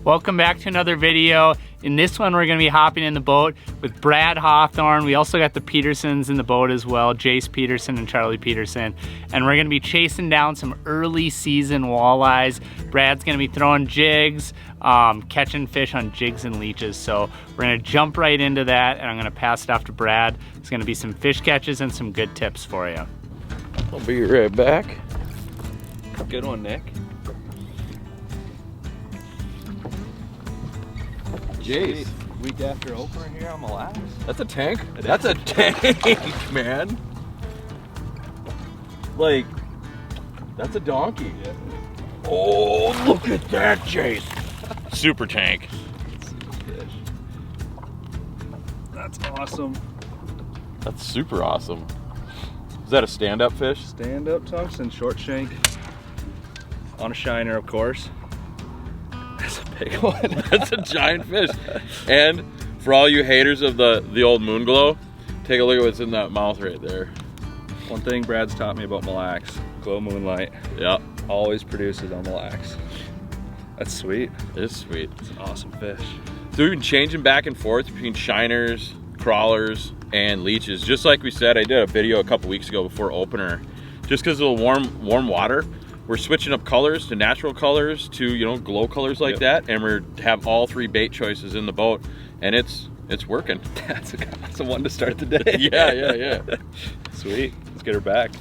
Welcome back to another video. In this one, we're gonna be hopping in the boat with Brad Hawthorne. We also got the Petersons in the boat as well, Jace Peterson and Charlie Peterson. And we're gonna be chasing down some early season walleyes. Brad's gonna be throwing jigs, catching fish on jigs and leeches. So we're gonna jump right into that, and I'm gonna pass it off to Brad. It's gonna be some fish catches and some good tips for you. I'll be right back. Good one, Nick. Jace. Week after opener here on Mille Lacs. That's a tank? That's a tank, man. Like, that's a donkey. Yeah. Oh, look at that, Jace. Super tank. That's awesome. That's super awesome. Is that a stand-up fish? Stand-up tungsten, short shank. On a shiner, of course. That's a big one. That's a giant fish. And for all you haters of the old moon glow, take a look at what's in that mouth right there. One thing Brad's taught me about Mille Lacs, glow moonlight. Yeah. Always produces on Mille Lacs. That's sweet. It is sweet. It's an awesome fish. So we've been changing back and forth between shiners, crawlers, and leeches. Just like we said, I did a video a couple weeks ago before opener. Just because of the warm water, we're switching up colors to natural colors to, you know, glow colors like that, and we have all three bait choices in the boat, and it's working. That's a one to start the day. Yeah. Sweet. Let's get her back.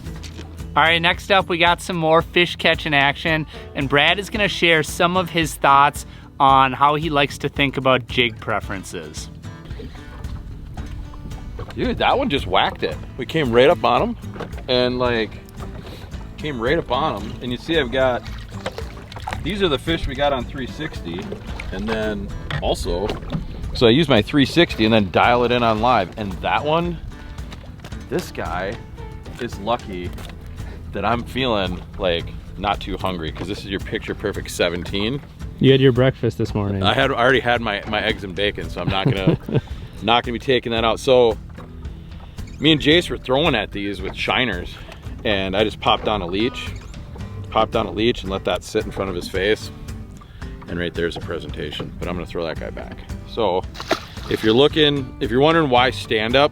All right, next up we got some more fish catching action, and Brad is gonna share some of his thoughts on how he likes to think about jig preferences. Dude, that one just whacked it. We came right up on him, and like, came right up on him. And you see I've got, these are the fish we got on 360. And then also, so I use my 360 and then dial it in on live. And that one, this guy is lucky that I'm feeling like not too hungry, because this is your picture perfect 17. You had your breakfast this morning. I already had my eggs and bacon, so I'm not gonna not gonna be taking that out. So me and Jace were throwing at these with shiners, and I just popped on a leech and let that sit in front of his face, and right there's a presentation. But I'm gonna throw that guy back. So if you're wondering why stand up,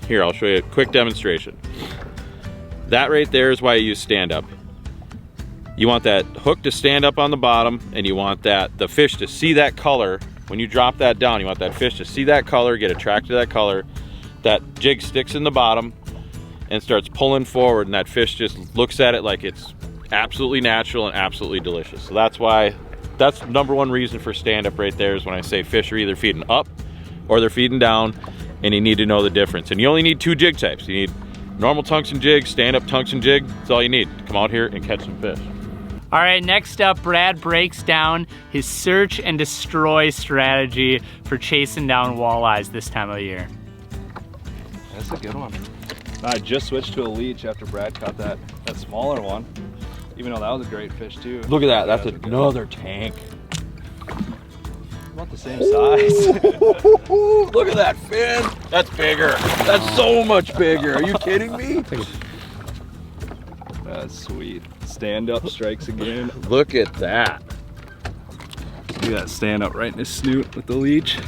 here, I'll show you a quick demonstration. That right there is why you use stand up. You want that hook to stand up on the bottom, and you want the fish to see that color. When you drop that down, you want that fish to see that color, get attracted to that color. That jig sticks in the bottom and starts pulling forward, and that fish just looks at it like it's absolutely natural and absolutely delicious. So that's number one reason for stand up right there, is when I say fish are either feeding up or they're feeding down, and you need to know the difference. And you only need two jig types. You need normal tungsten jig, stand up tungsten jig. That's all you need to come out here and catch some fish. All right, next up, Brad breaks down his search and destroy strategy for chasing down walleyes this time of year. That's a good one. I just switched to a leech after Brad caught that smaller one. Even though that was a great fish too. Look at that, that's another tank. About the same size. Look at that fin. That's bigger. That's so much bigger. Are you kidding me? That's sweet. Stand up strikes again. Look at that. See that stand up right in his snoot with the leech.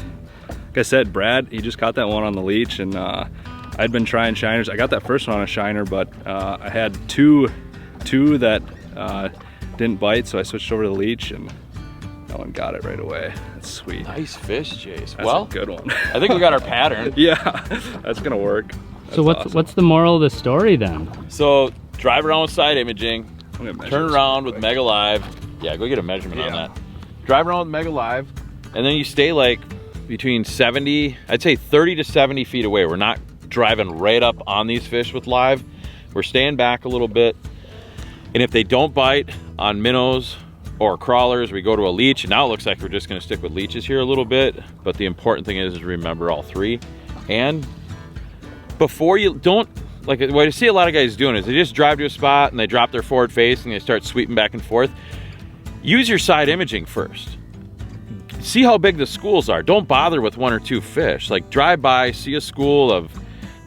Like I said, Brad, he just caught that one on the leech, and I'd been trying shiners. I got that first one on a shiner, but I had two that didn't bite, so I switched over to the leech, and that one got it right away. That's sweet. Nice fish, Jace. That's well, a good one. I think we got our pattern. Yeah, that's gonna work. That's so awesome. what's the moral of the story then? So drive around with side imaging, turn around with quick. Mega Live. Yeah, go get a measurement on that. Drive around with Mega Live, and then you stay like between 70, I'd say 30 to 70 feet away. We're not driving right up on these fish with live. We're staying back a little bit. And if they don't bite on minnows or crawlers, we go to a leech. And now it looks like we're just gonna stick with leeches here a little bit. But the important thing is remember all three. And before you don't, like what I see a lot of guys doing is they just drive to a spot and they drop their forward face and they start sweeping back and forth. Use your side imaging first. See how big the schools are. Don't bother with one or two fish. Like drive by, see a school of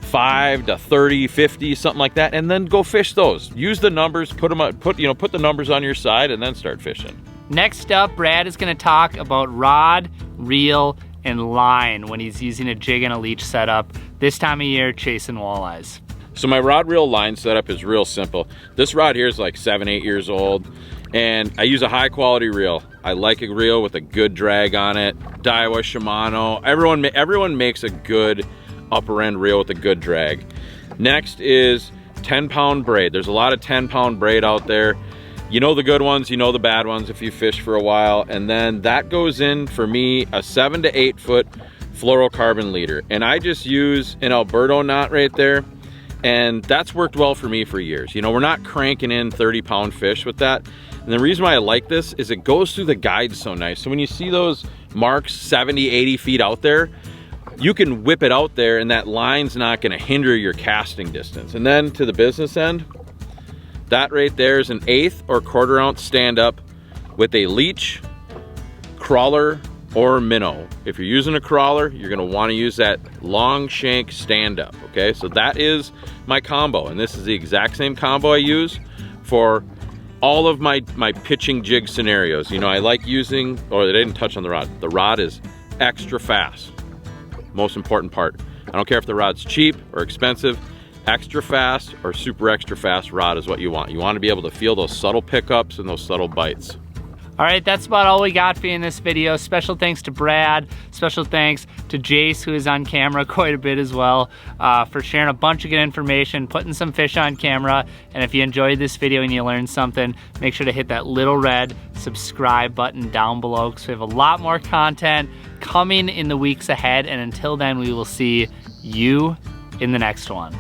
5 to 30, 50, something like that, and then go fish those. Use the numbers, put the numbers on your side, and then start fishing. Next up, Brad is gonna talk about rod, reel, and line when he's using a jig and a leech setup this time of year chasing walleyes. So my rod, reel, line setup is real simple. This rod here is like 7, 8 years old, and I use a high quality reel. I like a reel with a good drag on it. Daiwa, Shimano, everyone makes a good upper end reel with a good drag. Next is 10-pound braid. There's a lot of 10-pound braid out there. You know the good ones, you know the bad ones if you fish for a while. And then that goes in for me a 7 to 8 foot fluorocarbon leader. And I just use an Alberto knot right there. And that's worked well for me for years. You know, we're not cranking in 30-pound fish with that. And the reason why I like this is it goes through the guides so nice. So when you see those marks 70, 80 feet out there, you can whip it out there and that line's not gonna hinder your casting distance. And then to the business end, that right there is an 1/8 or 1/4 ounce stand up with a leech, crawler, or minnow. If you're using a crawler, you're gonna wanna use that long shank stand up, okay? So that is my combo, and this is the exact same combo I use for all of my pitching jig scenarios. You know, I like using, or they didn't touch on the rod. The rod is extra fast, most important part. I don't care if the rod's cheap or expensive, extra fast or super extra fast rod is what you want. You want to be able to feel those subtle pickups and those subtle bites. All right, that's about all we got for you in this video. Special thanks to Brad. Special thanks to Jace, who is on camera quite a bit as well, for sharing a bunch of good information, putting some fish on camera. And if you enjoyed this video and you learned something, make sure to hit that little red subscribe button down below, because we have a lot more content coming in the weeks ahead. And until then, we will see you in the next one.